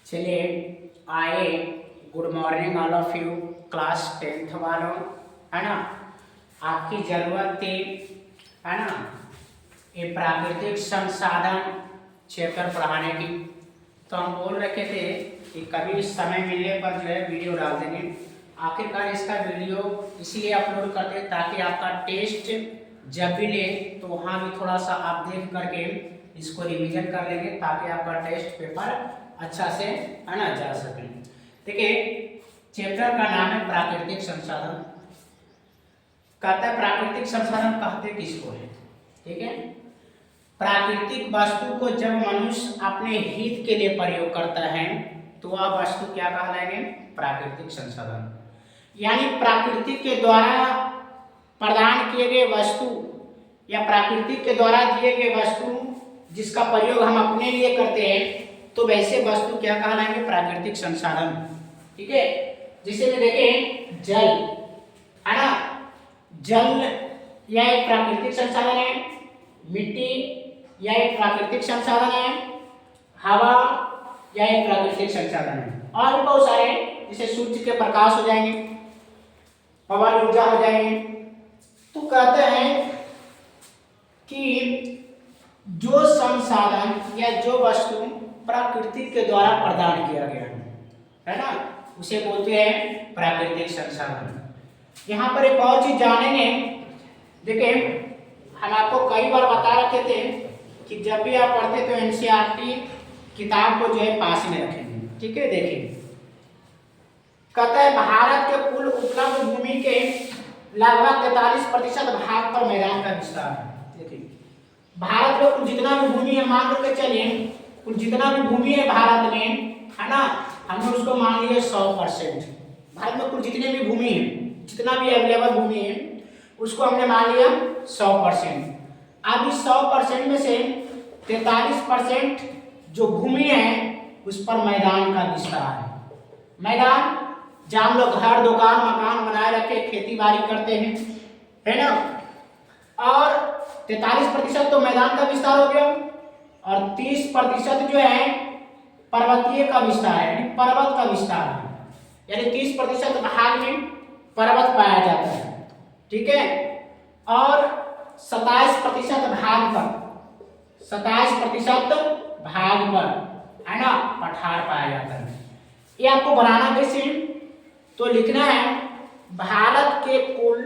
चलिए आए। Good morning all of you class 10th वालों, है ना। आपकी ज़रूरत थी, है ना, ये प्राकृतिक संसाधन चैप्टर पढ़ाने की। तो हम बोल रखे थे कि कभी समय मिलने पर जो है वीडियो डाल देंगे। आखिरकार इसका वीडियो इसलिए अपलोड करते हैं ताकि आपका टेस्ट जब भी ले तो वहाँ भी थोड़ा सा आप देख करके इसको रिवीजन कर लेंगे ताकि आपका टेस्ट पेपर अच्छा से, है ना, जा सके। देखिए चैप्टर का नाम है प्राकृतिक संसाधन। कहता है प्राकृतिक संसाधन कहते किसको है, ठीक है। प्राकृतिक वस्तु को जब मनुष्य अपने हित के लिए प्रयोग करता है तो वह वस्तु क्या कहलाएंगे? प्राकृतिक संसाधन। यानी प्रकृति के द्वारा प्रदान किए गए वस्तु या प्रकृति के द्वारा दिए गए वस्तु जिसका प्रयोग हम अपने लिए करते हैं तो वैसे वस्तु क्या कहलाएंगे? प्राकृतिक संसाधन, ठीक है। जिसे में देखें जल, है ना, जल यह एक प्राकृतिक संसाधन है। मिट्टी यह एक प्राकृतिक संसाधन है। हवा यह एक प्राकृतिक संसाधन है। और भी बहुत सारे जैसे सूर्य के प्रकाश हो जाएंगे, पवन ऊर्जा हो जाएंगे। तो कहते हैं कि जो संसाधन या जो वस्तु प्रकृति के द्वारा प्रदान किया गया है ना, उसे बोलते हैं प्राकृतिक संसाधन। यहाँ पर एक और चीज जानेंगे। देखिए हम आपको कई बार बता रखे थे कि जब भी आप पढ़ते तो एनसीईआरटी किताब को जो है पास में रखेंगे, ठीक है। देखिए कहता है भारत के कुल उपलब्ध भूमि के लगभग 43% भाग पर मैदान का विस्तार है। देखिए भारत में कुल जितना भी भूमि है, मान लो के चलिए कुल जितना भी भूमि है भारत में, है ना, हमने उसको मान लिया 100%। भारत में कुल जितने भी भूमि है, जितना भी अवेलेबल भूमि है उसको हमने मान लिया 100%। अब इस 100% में से 43% जो भूमि है उस पर मैदान का विस्तार है। मैदान जहाँ हम लोग घर दुकान मकान बनाए रखे खेती बाड़ी करते हैं, है ना। और 43% तो मैदान का विस्तार हो गया और 30% जो है पर्वतीय का विस्तार है, यानी पर्वत का विस्तार है। यानी 30% भाग में पर्वत पाया जाता है, ठीक है। और 27% भाग पर, 27% भाग पर, है ना, पठार पाया जाता है। ये आपको बनाना कैसे? तो लिखना है भारत के कुल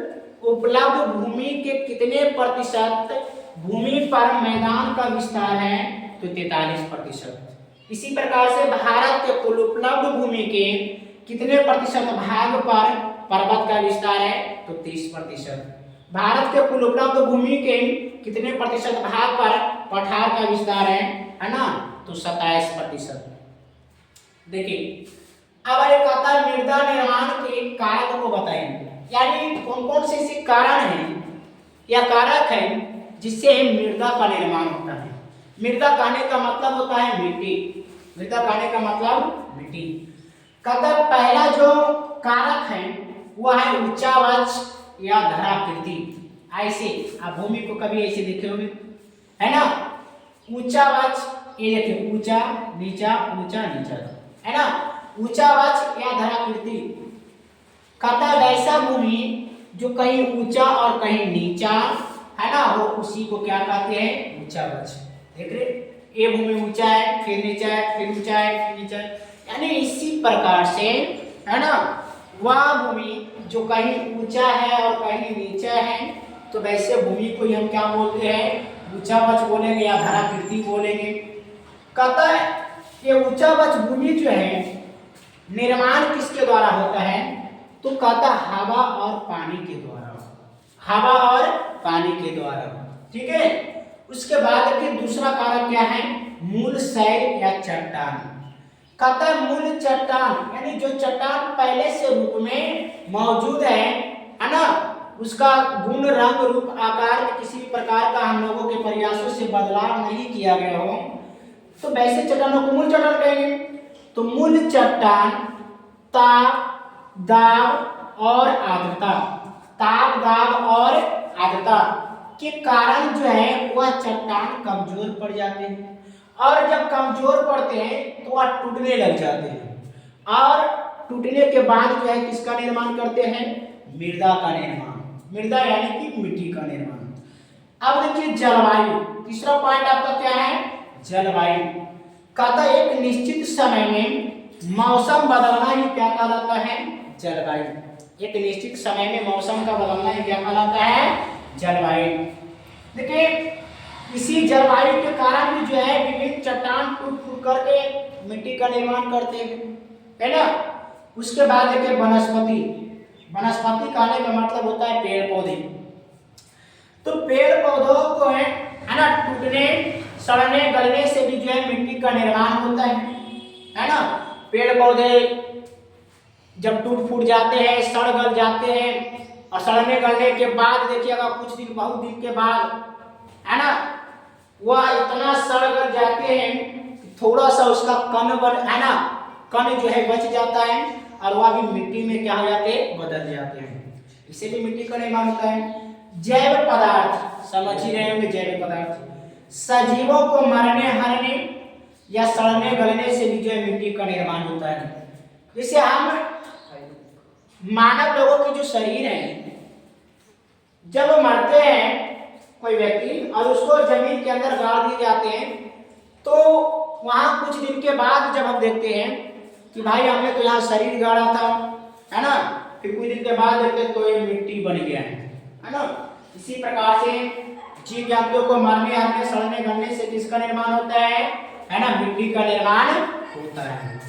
उपलब्ध भूमि के कितने प्रतिशत भूमि पर मैदान का विस्तार है? तो 43%। इसी प्रकार से भारत के कुल उपलब्ध भूमि के कितने प्रतिशत भाग पर पर्वत का विस्तार है? तो 30%। भारत के कुल उपलब्ध भूमि के कितने प्रतिशत भाग पर पठार का विस्तार है ना, तो 27%। देखिए अब एक आता है मृदा निर्माण के कारक को बताएंगे, यानी कौन कौन से ऐसे कारण हैं या कारक हैं जिससे मृदा का निर्माण होता है। मृदा कहने का मतलब होता है मिट्टी, मृदा कहने का मतलब मिट्टी। कहता पहला जो कारक है वह है उच्चावच या धराकृति। ऐसे आप भूमि को कभी ऐसे देखे होंगे, है ना, उच्चावच, ये देखिए ऊंचा नीचा ऊंचा नीचा, है ना, ऊंचावच या धराकृति। कहता है ऐसा भूमि जो कहीं ऊंचा और कहीं नीचा, है ना, वो उसी को क्या कहते हैं? ऊंचावच। देख रहे, ये भूमि ऊंचा है फिर नीचा है फिर ऊंचा है फिर नीचा है, यानी इसी प्रकार से, है ना, वह भूमि जो कहीं ऊंचा है और कहीं नीचा है तो वैसे भूमि को हम क्या बोलते हैं? ऊंचावच बोलेंगे या धराकृति बोलेंगे। कहता है ये ऊंचावच भूमि जो है निर्माण किसके द्वारा होता है? तो कहता हवा और पानी के द्वारा, हवा और पानी के द्वारा, ठीक है। उसके बाद के दूसरा कारक क्या है? मूल शैल या चट्टान। कहता है मूल चट्टान, यानी जो चट्टान पहले से रूप में मौजूद है ना, उसका गुण रंग रूप आकार में किसी प्रकार का हम लोगों के प्रयासों से बदलाव नहीं किया गया हो तो वैसे चट्टानों को मूल चट्टान कहेंगे। तो मूल चट्टान ताप दाब और आर्द्रता, ताप दाब और आर्द्रता के कारण जो है वह चट्टान कमजोर पड़ जाते हैं और जब कमजोर पड़ते हैं तो वह टूटने लग जाते हैं और टूटने के बाद जो है किसका निर्माण करते हैं, मृदा का निर्माण, मृदा यानी कि मिट्टी का निर्माण। अब देखिए जलवायु, तीसरा पॉइंट आपका क्या है, जलवायु। कहता है एक निश्चित समय में मौसम बदलना ही क्या कहलाता है, जलवायु। एक निश्चित समय में मौसम का बदलना ही क्या कहलाता है, जलवायु। देखिए इसी जलवायु के कारण भी जो है विभिन्न चट्टान टूट फूट करके मिट्टी का निर्माण करते हैं, है ना। उसके बाद देखिए वनस्पति, वनस्पति कहने का मतलब होता है पेड़ पौधे। तो पेड़ पौधों को है ना टूटने सड़ने गलने से भी जो है मिट्टी का निर्माण होता है ना। पेड़ पौधे जब टूट फूट जाते हैं, सड़ गल जाते हैं और सड़ने गलने के बाद देखिएगा कुछ दिन, बहुत दिन के बाद है ना, वह इतना सड़ गल जाते हैं कि थोड़ा सा उसका कण बन है ना, कण जो है बच जाता है और वह भी मिट्टी में क्या हो जाते हैं, बदल जाते हैं। इससे भी मिट्टी का निर्माण होता है। जैव पदार्थ समझ ही रहे होंगे, जैव पदार्थ सजीवों को मरने हरने या सड़ने गलने से भी जो है मिट्टी का निर्माण होता है। जैसे हम मानव लोगों के जो शरीर है, जब वो मरते हैं कोई व्यक्ति और उसको जमीन के अंदर गाड़ दिए जाते हैं, तो वहां कुछ दिन के बाद जब हम देखते हैं कि भाई हमने तो यहाँ शरीर गाड़ा था, है ना, फिर कुछ दिन के बाद देखते तो ये मिट्टी बन गया है ना। इसी प्रकार से जीव जंतुओं को मरने हरने सड़ने गलने से किसका निर्माण होता है ना, मिट्टी का निर्माण होता है।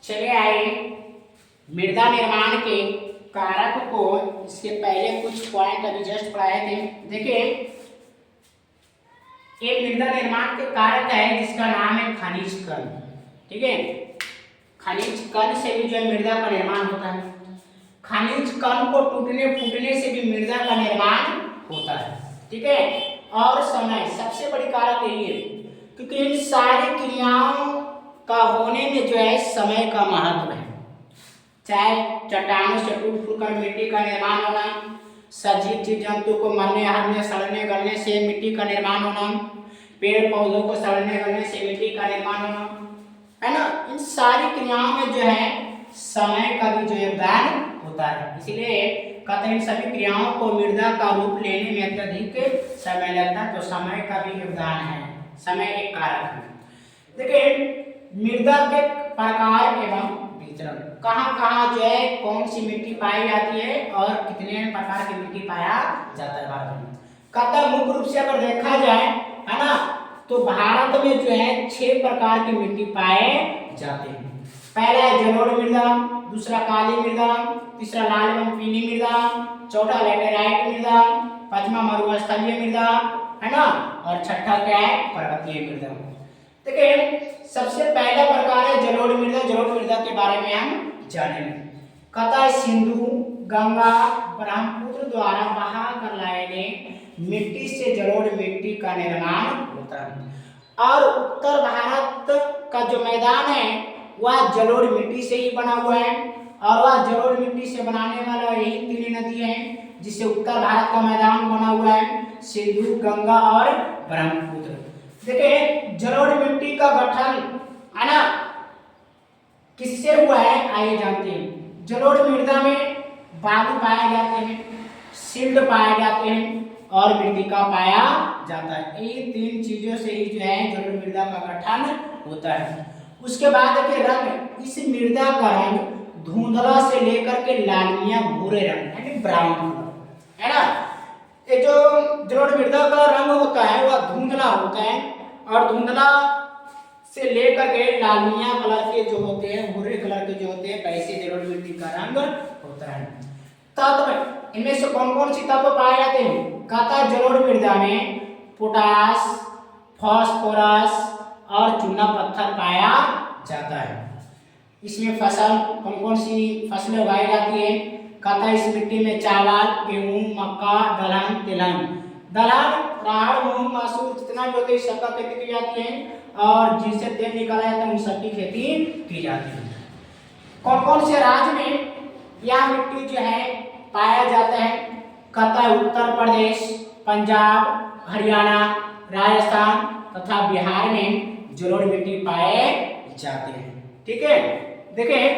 चलिए आइए मृदा निर्माण के कारक को, इसके पहले कुछ पॉइंट अभी जस्ट पढ़ाए थे। देखिए एक मृदा निर्माण के कारक है जिसका नाम है खनिज कण, ठीक है। खनिज कण से भी जो है मृदा का निर्माण होता है। खनिज कण को टूटने फूटने से भी मृदा का निर्माण होता है, ठीक है। और समय सबसे बड़ी कारक यही है, क्योंकि इन सारी क्रियाओं का होने में जो है समय का महत्व है। चाहे चट्टानों से टूट फूट कर मिट्टी का निर्माण होना, सजीव जीव जंतु को मरने हरने सड़ने गलने से मिट्टी का निर्माण होना, पेड़ पौधों को सड़ने गलने से मिट्टी का निर्माण होना, है ना। इन सारी क्रियाओं में जो है समय का भी जो योगदान होता है। इसलिए कहते हैं इन सभी क्रियाओं को मृदा का रूप लेने में अत्यधिक समय लगता है, तो समय का भी योगदान है, समय एक कारक है। देखिए मृदा के प्रकार एवं वितरण, कहाँ कहाँ जो है कौन सी मिट्टी पाई जाती है और कितने प्रकार की मिट्टी पाया जाता है भारत में। कहता है मुख्य रूप से अगर देखा जाए, है ना, तो भारत में जो है 6 प्रकार की मिट्टी पाए जाते हैं। पहला है जलोढ़ मृदा, दूसरा काली मृदा, तीसरा लाल एवं पीली मृदा, चौथा लैटेराइट मृदा, पांचवा मरुस्थलीय मृदा, है ना, और छठा क्या है, पर्वतीय मृदा। देखिए सबसे पहला प्रकार है जलोढ़ मृदा। जलोढ़ मृदा के बारे में हम जानेंगे। कहता है सिंधु गंगा ब्रह्मपुत्र द्वारा बहा कर लाए गए मिट्टी से जलोढ़ मिट्टी का निर्माण होता है। और उत्तर भारत का जो मैदान है वह जलोढ़ मिट्टी से ही बना हुआ है, और वह जलोढ़ मिट्टी से बनाने वाला यही 3 नदी है जिससे उत्तर भारत का मैदान बना हुआ है, सिंधु गंगा और ब्रह्मपुत्र। देखिए जलोढ़ मिट्टी का गठन है ना किससे हुआ है, आइए जानते हैं। जलोढ़ मृदा में बालू पाए जाते हैं, सिल्ट पाए जाते हैं और मृतिका पाया जाता है। इन 3 चीजों से ही जो है जलोढ़ मृदा का गठन होता है। उसके बाद देखिए रंग, इस मृदा का रंग धुंधला से लेकर के लालिया भूरे रंग यानी ब्राउन है ना। ये जो जलोढ़ मृदा का रंग होता है वह धुंधला होता है, और धुंधला से लेकर के लालिया कलर के जो होते हैं, भूरे कलर के जो होते हैं, वैसे जलोढ़ मिट्टी का रंग होता है। तत्व इनमें से कौन कौन सी तत्व पाए जाते हैं। कहता जलोढ़ मृदा में पोटास, फास्फोरस और चूना पत्थर पाया जाता है। इसमें फसल कौन कौन सी फसलें उगाई जाती है। कहता है इस मिट्टी में चावल, गेहूं, मक्का, दलहन, तिलहन, दलहन, राहड़, मूंग, मसूर जितना जो होते हैं सबका खेती की जाती है, और जिनसे तेल निकाला जाता है उन सबकी खेती की जाती है। कौन कौन से राज्य में यह मिट्टी जो है पाया जाता है कतः उत्तर प्रदेश, पंजाब, हरियाणा, राजस्थान तथा बिहार में जलोढ़ मिट्टी पाए जाते हैं। ठीक है, देखिए